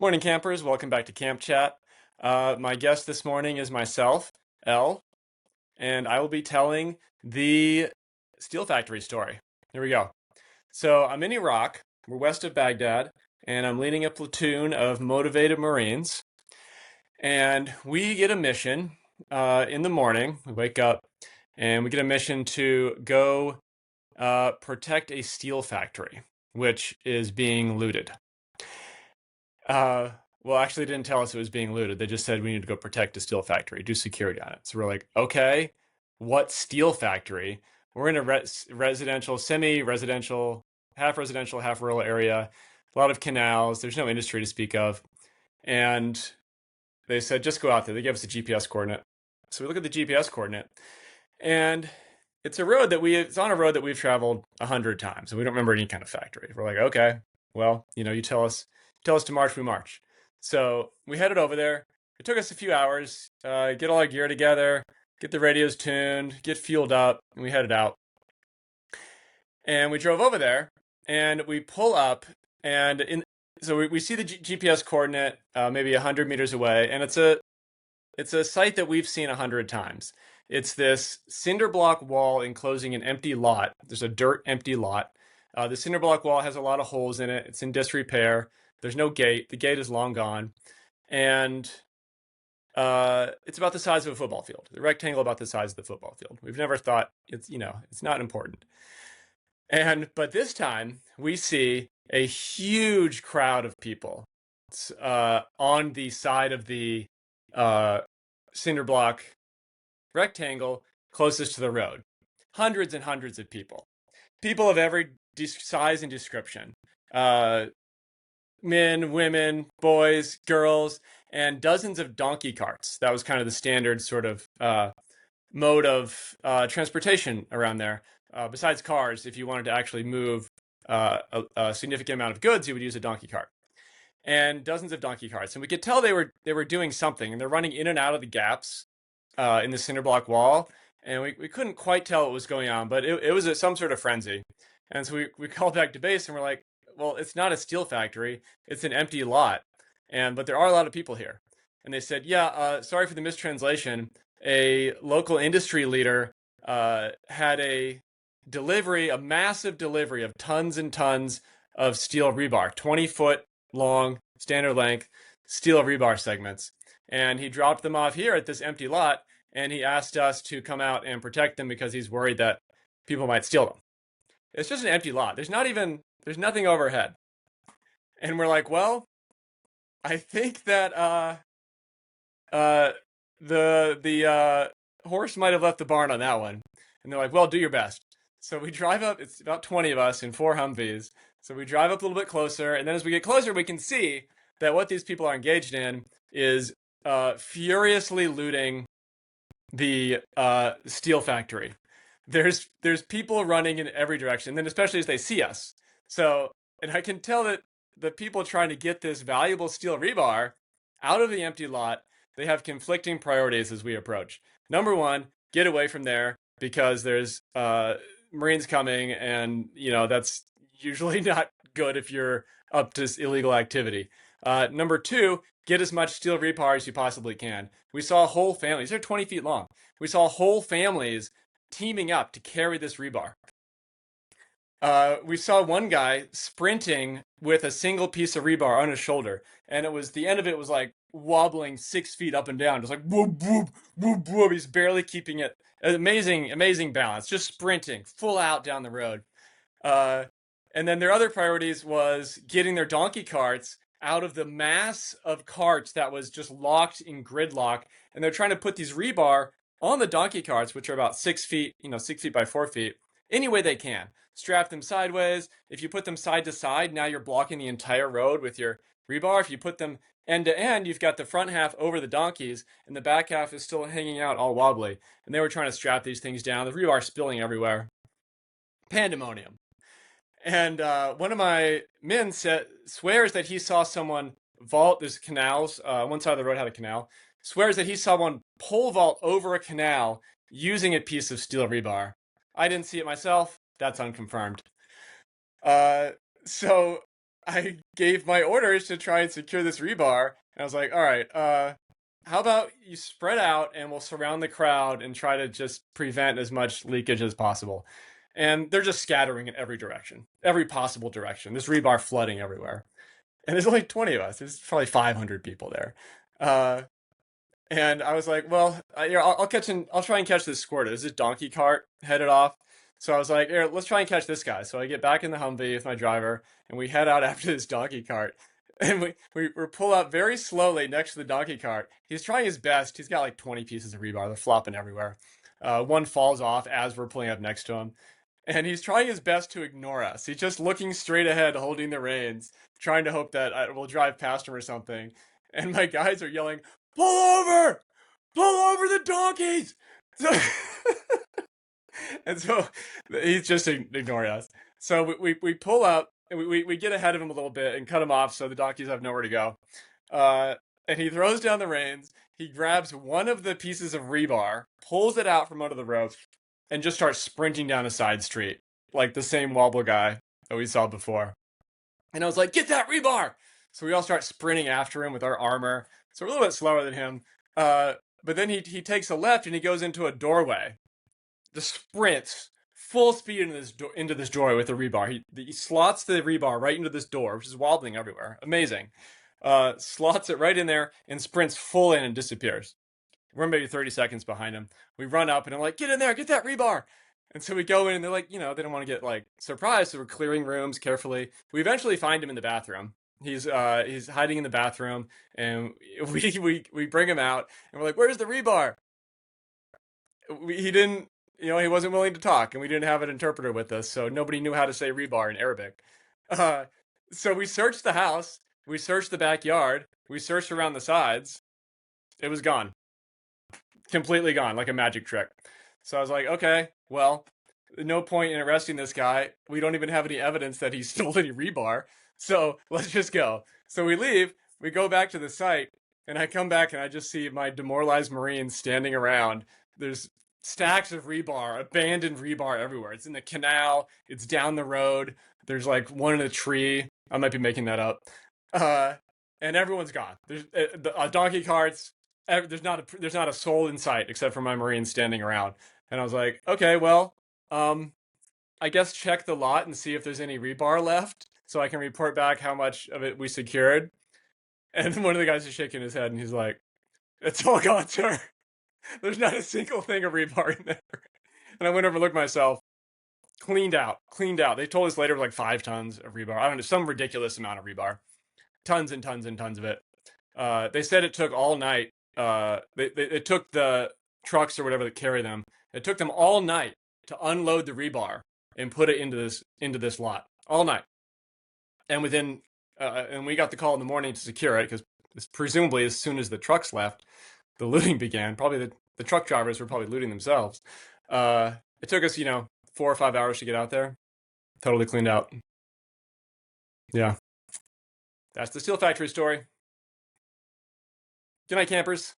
Morning, campers. Welcome back to Camp Chat. My guest this morning is myself, Elle, and I will be telling the steel factory story. Here we go. So I'm in Iraq. We're west of Baghdad, and I'm leading a platoon of motivated Marines. And we get a mission in the morning. We wake up, and we get a mission to go protect a steel factory, which is being looted. Well, actually, they didn't tell us it was being looted. They just said we need to go protect a steel factory, do security on it. So we're like, okay, what steel factory? We're in a residential, semi-residential, half residential, half rural area. A lot of canals. There's no industry to speak of. And they said, just go out there. They gave us a GPS coordinate. So we look at the GPS coordinate, and it's on a road that we've traveled 100 times, and we don't remember any kind of factory. We're like, okay, well, you tell us to march, we march. So we headed over there. It took us a few hours, get all our gear together, get the radios tuned, get fueled up, and we headed out. And we drove over there, and we pull up, and so we see the GPS coordinate maybe 100 meters away, and it's a site that we've seen 100 times. It's this cinder block wall enclosing an empty lot. There's a dirt empty lot. The cinder block wall has a lot of holes in it. It's in disrepair. There's no gate. The gate is long gone. And it's about the size of a football field. The rectangle about the size of the football field. We've never thought it's not important. But this time we see a huge crowd of people on the side of the cinder block rectangle closest to the road. Hundreds and hundreds of people. People of every size and description. Men, women, boys, girls, and dozens of donkey carts. That was kind of the standard sort of mode of transportation around there. Besides cars, if you wanted to actually move a significant amount of goods, you would use a donkey cart. And dozens of donkey carts. And we could tell they were doing something, and they're running in and out of the gaps in the cinder block wall. And we couldn't quite tell what was going on, but it was some sort of frenzy. And so we called back to base, and we're like, well, it's not a steel factory. It's an empty lot. But there are a lot of people here. And they said, yeah, sorry for the mistranslation. A local industry leader had a massive delivery of tons and tons of steel rebar, 20-foot long, standard length steel rebar segments. And he dropped them off here at this empty lot, and he asked us to come out and protect them because he's worried that people might steal them. It's just an empty lot. There's nothing overhead. And we're like, well, I think that the horse might have left the barn on that one. And they're like, well, do your best. So we drive up. It's about 20 of us in 4 Humvees. So we drive up a little bit closer, and then as we get closer, we can see that what these people are engaged in is furiously looting the steel factory. There's people running in every direction, then especially as they see us. So, and I can tell that the people trying to get this valuable steel rebar out of the empty lot, they have conflicting priorities as we approach. Number one, get away from there because there's Marines coming, and that's usually not good if you're up to illegal activity. Number two, get as much steel rebar as you possibly can. We saw whole families, they're 20 feet long. We saw whole families teaming up to carry this rebar. We saw one guy sprinting with a single piece of rebar on his shoulder, and the end of it was like wobbling 6 feet up and down, just like whoop, whoop, whoop, whoop. He's barely keeping it. Amazing balance, just sprinting full out down the road. And then their other priorities was getting their donkey carts out of the mass of carts that was just locked in gridlock. And they're trying to put these rebar on the donkey carts, which are about 6 feet, 6 feet by 4 feet, any way they can. Strap them sideways. If you put them side to side, now you're blocking the entire road with your rebar. If you put them end to end, you've got the front half over the donkeys, and the back half is still hanging out all wobbly. And they were trying to strap these things down. The rebar spilling everywhere. Pandemonium. And one of my men swears that he saw someone vault. There's canals. One side of the road had a canal. Swears that he saw one pole vault over a canal using a piece of steel rebar. I didn't see it myself. That's unconfirmed. So I gave my orders to try and secure this rebar, and I was like, all right, how about you spread out and we'll surround the crowd and try to just prevent as much leakage as possible. And they're just scattering in every direction, every possible direction. This rebar flooding everywhere. And there's only 20 of us. There's probably 500 people there. Uh, and I was like, well, here, I'll try and catch this squirter. There's this donkey cart headed off. So I was like, here, let's try and catch this guy. So I get back in the Humvee with my driver, and we head out after this donkey cart. And we pull up very slowly next to the donkey cart. He's trying his best. He's got like 20 pieces of rebar. They're flopping everywhere. One falls off as we're pulling up next to him. And he's trying his best to ignore us. He's just looking straight ahead, holding the reins, trying to hope that we'll drive past him or something. And my guys are yelling, pull over! Pull over the donkeys! So, and so he's just ignoring us. So we pull up and we get ahead of him a little bit and cut him off so the donkeys have nowhere to go. And he throws down the reins. He grabs one of the pieces of rebar, pulls it out from under the rope, and just starts sprinting down a side street like the same wobble guy that we saw before. And I was like, get that rebar! So we all start sprinting after him with our armor. So we're a little bit slower than him. But then he takes a left and he goes into a doorway. Just sprints full speed into this doorway with the rebar. He slots the rebar right into this door, which is wobbling everywhere. Amazing. Slots it right in there and sprints full in and disappears. We're maybe 30 seconds behind him. We run up and I'm like, get in there, get that rebar. And so we go in and they're like, they don't want to get like surprised. So we're clearing rooms carefully. We eventually find him in the bathroom. He's hiding in the bathroom and we bring him out and we're like, where's the rebar? He didn't, he wasn't willing to talk and we didn't have an interpreter with us. So nobody knew how to say rebar in Arabic. So we searched the house. We searched the backyard. We searched around the sides. It was gone. Completely gone, like a magic trick. So I was like, okay, well, no point in arresting this guy. We don't even have any evidence that he stole any rebar. So let's just go. So we leave, we go back to the site, and I come back and I just see my demoralized Marines standing around. There's stacks of rebar, abandoned rebar everywhere. It's in the canal, it's down the road. There's like one in a tree. I might be making that up. And everyone's gone. There's donkey carts. There's not a soul in sight except for my Marines standing around. And I was like, okay, well, I guess check the lot and see if there's any rebar left so I can report back how much of it we secured. And one of the guys is shaking his head and he's like, it's all gone, sir. There's not a single thing of rebar in there. And I went over and looked myself. Cleaned out. They told us later it was like 5 tons of rebar. I don't know, some ridiculous amount of rebar. Tons and tons and tons of it. They said it took all night. It took the trucks or whatever that carry them. It took them all night to unload the rebar and put it into this lot all night. And and we got the call in the morning to secure it because presumably as soon as the trucks left, the looting began. Probably the truck drivers were probably looting themselves. It took us 4 or 5 hours to get out there. Totally cleaned out. Yeah, that's the steel factory story. Good night, campers.